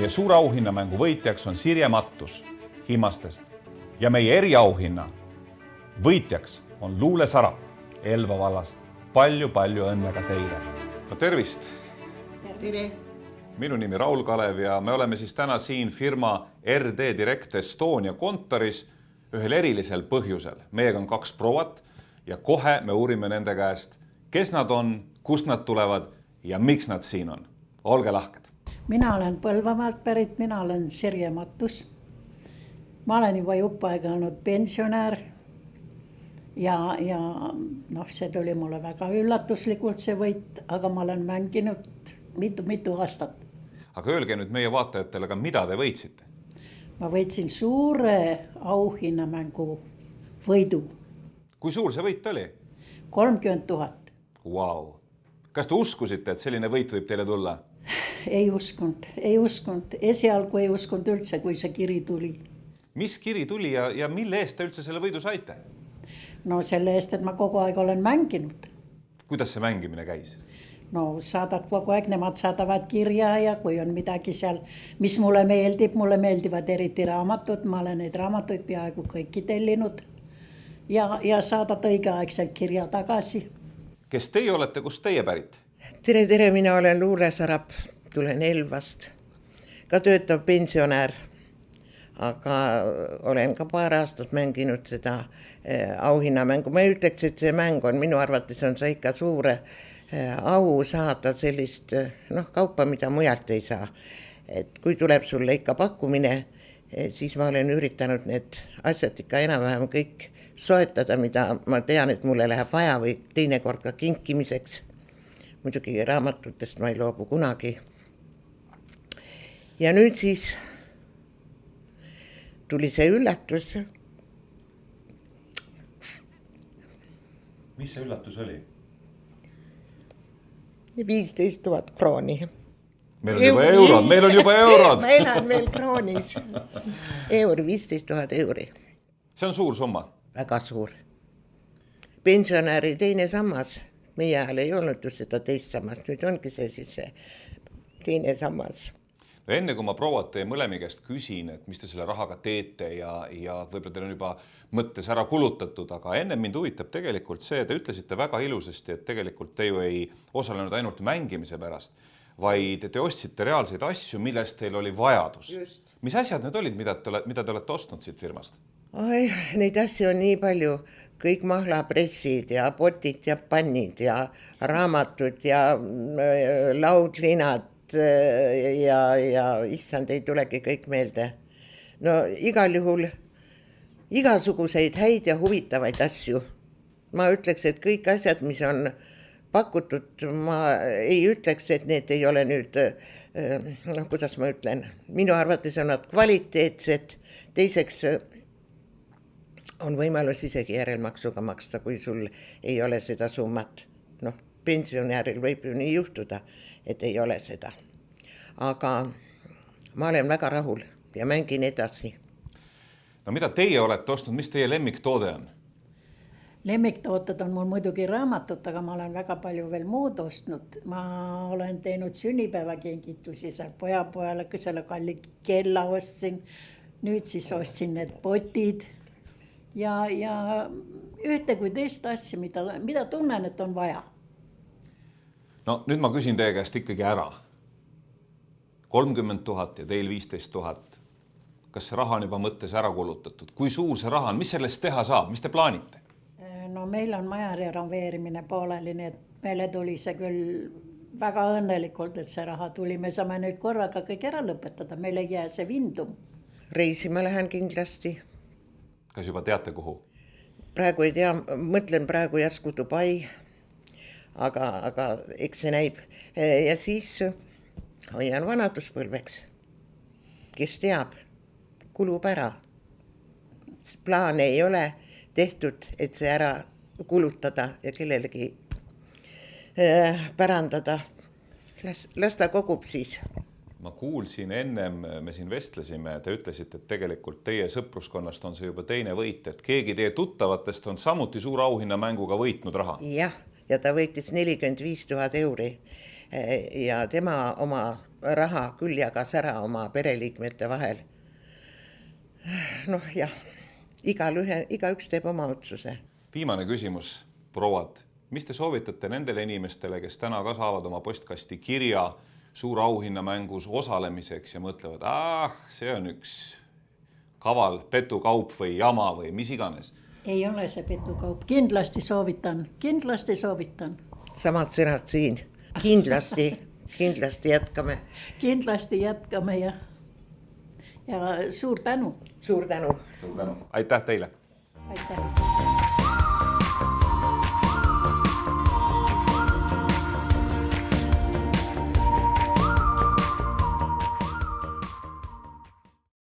Meie suure auhinnamängu võitjaks on Sirje Mattus Himmastest ja meie eriauhinna võitjaks on Luule Sarap Elva vallast. Palju õnne ka teile. No tervist! Tere! Minu nimi Raul Kalev ja me oleme siis täna siin firma RD Direct Estonia kontoris ühel erilisel põhjusel. Meiega on 2 prouat ja kohe me uurime nende käest, kes nad on, kust nad tulevad ja miks nad siin on. Olge lahked! Mina olen Põlvamaalt pärit, mina olen Sirje Mattus. Ma olen juba jupp aega olnud pensionär ja see tuli mulle väga üllatuslikult see võit, aga ma olen mänginud mitu aastat. Aga öelge nüüd meie vaatajatele, aga mida te võitsite? Ma võitsin suure auhinnamängu võidu. Kui suur see võit oli? 30 000. Wow. Kas te uskusite, et selline võit võib teile tulla? Ei uskunud. Esialgu ei uskunud üldse, kui see kiri tuli. Mis kiri tuli ja mille eest te üldse selle võidu saite? No selle eest, et ma kogu aeg olen mänginud. Kuidas see mängimine käis? No saadad kogu aeg, nemad saadavad kirja ja kui on midagi seal, mis mulle meeldivad eriti raamatud, ma olen neid raamatuid peaaegu kõiki tellinud ja saadad õigeaegselt kirja tagasi. Kes teie olete, kust teie pärit? Tere, mina olen Luule Sarap, tulen Elvast, ka töötav pensionär, aga olen ka paar aastat mänginud seda auhinnamängu. Ma ei ütleks, et see mäng on, minu arvates on see ikka suure au saada sellist kaupa, mida mujalt ei saa. Et kui tuleb sulle ikka pakkumine, siis ma olen üritanud need asjad ikka enam-vähem kõik soetada, mida ma tean, et mulle läheb vaja või teinekord ka kinkimiseks. Muidugi raamatutest ma ei loobu kunagi. Ja nüüd siis tuli see üllatus. Mis see üllatus oli? 15 000 krooni. Meil on juba eurod. Ma elan veel kroonis. 15 000 euri. See on suur summa. Väga suur. Pensionäri teine sammas. Meie ajal ei olnud ju seda teist sammast. Nüüd ongi see siis see teine sammas. No enne kui ma prouad teie mõlemi käest küsin, et mis te selle rahaga teete ja võib-olla teil on juba mõttes ära kulutatud, aga enne mind huvitab tegelikult see, te ütlesite väga ilusasti, et tegelikult te ju ei osalenud ainult mängimise pärast, vaid te ostsite reaalseid asju, millest teil oli vajadus. Just. Mis asjad need olid, mida te olete ostnud siit firmast? Neid asju on nii palju, kõik mahlapressid ja potid ja pannid ja raamatud ja laudlinad ja issand, ei tulegi kõik meelde. No igal juhul igasuguseid häid ja huvitavaid asju. Ma ütleks, et kõik asjad, mis on pakutud, ma ei ütleks, et need ei ole nüüd, kuidas ma ütlen, minu arvates on nad kvaliteetsed, teiseks on võimalus isegi järelmaksuga maksta, kui sul ei ole seda summat. Pensionäril võib ju nii juhtuda, et ei ole seda. Aga ma olen väga rahul ja mängin edasi. No mida teie olete ostnud, mis teie lemmiktoode on? Lemmiktooted on mul muidugi raamatut, aga ma olen väga palju veel muud ostnud. Ma olen teinud sünnipäevakingitusi seal pojale, selle kalli kella ostsin. Nüüd siis ostsin need potid. Ja ühte kui teist asja, mida tunnen, et on vaja. No nüüd ma küsin teie käest ikkagi ära. 30 000 ja teil 15 000. Kas see raha on juba mõttes ära kulutatud? Kui suur see raha on? Mis sellest teha saab? Mis te plaanite? No meil on maja renoveerimine pooleli, nii et meile tuli see küll väga õnnelikult, et see raha tuli. Me saame nüüd korraga kõik ära lõpetada. Meil ei jää see vindum. Reisima lähen kindlasti. Kas juba teate kuhu? Praegu ei tea, mõtlen praegu järsku Dubai, aga eks see näib. Ja siis hoian vanaduspõlveks. Kes teab, kulub ära. Plaane ei ole tehtud, et see ära kulutada ja kellelegi pärandada. Las ta kogub siis. Ma kuulsin ennem, me siin vestlesime, te ütlesite, et tegelikult teie sõpruskonnast on see juba teine võit, et keegi teie tuttavatest on samuti suur auhinnamänguga võitnud raha. Jah, ja ta võitis 45 000 euri ja tema oma raha küll jagas ära oma pereliikmete vahel. Noh jah, igaüks teeb oma otsuse. Viimane küsimus, prouad. Mis te soovitate nendele inimestele, kes täna ka saavad oma postkasti kirja suurauhinnamängus osalemiseks ja mõtlevad, see on üks kaval petukaup või jama või mis iganes? Ei ole see petukaup, kindlasti soovitan. Samad sõnad siin, kindlasti jätkame. Kindlasti jätkame ja suur tänu. Suur tänu. Aitäh teile! Aitäh!